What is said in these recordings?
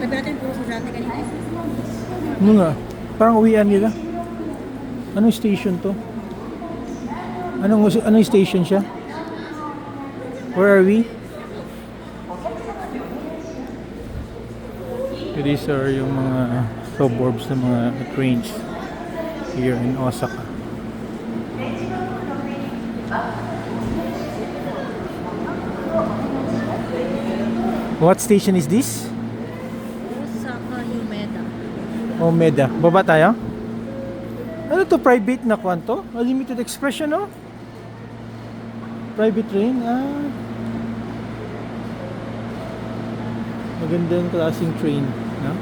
Katabi natin puro estudyante kanina. Ano nga? Parang uwian nila. Anong station to? Anong station siya? Where are we? These are yung mga suburbs ng mga trains here in Osaka. What station is this? Osaka Umeda. Omeda. Baba tayo? Ano to? Private na kwanto? Unlimited Express no? Private train? Ah. Magandang klaseng train. No?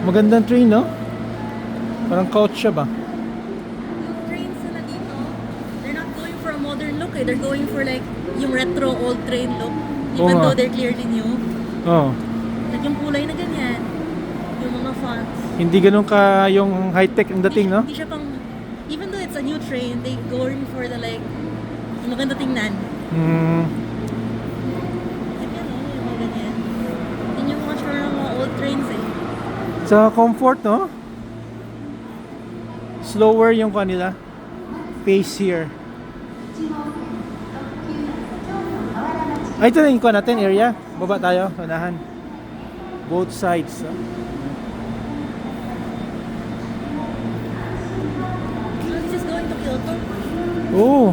Magandang train, no? Parang coach siya ba? Yung trains na dito, they're not going for a modern look eh. They're going for like yung retro old train look. Even though they're clearly new. Oh. Like yung kulay na ganyan. Yung mga fonts. Hindi ganun ka yung high-tech ang dating, no? Hindi siya pang, even though it's a new train, they going for the like, yung maganda tingnan. Hmm. Like yan o, yung mga ganyan. Yun yung mga sure ng mga old trains eh. Sa comfort, no? Slower yung kanila. Pace here. Ay, ito na yung kuha natin, area. Baba tayo, unahan. Both sides. This is going to Kyoto. Oh,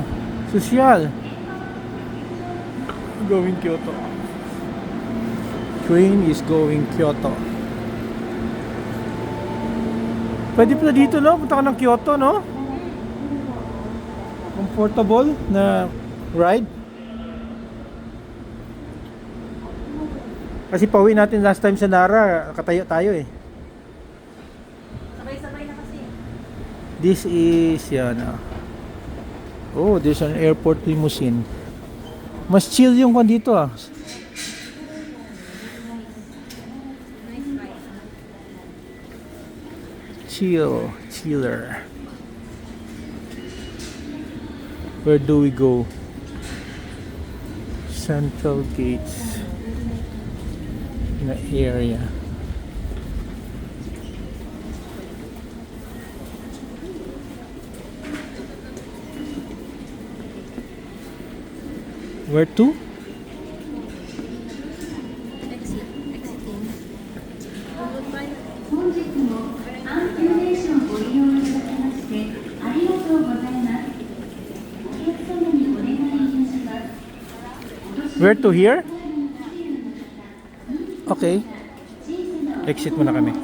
social. Going Kyoto. Train is going Kyoto. Pwede pala dito, no? Punta ka ng Kyoto, no? Comfortable na ride. Kasi pauwi natin last time sa Nara, katayo tayo eh. Sabay-sabay na kasi. This is, yan. Oh, there's an airport limousine. Mas chill yung kwan dito ah. Chiller. Where do we go? Central Gates na area. Where to? Exiting. Goodbye. 本日もアンキュレーションをご利用いただきましてありがとうございます。お客様にお願いいたします。 Where to here? Okay. Exit muna kami.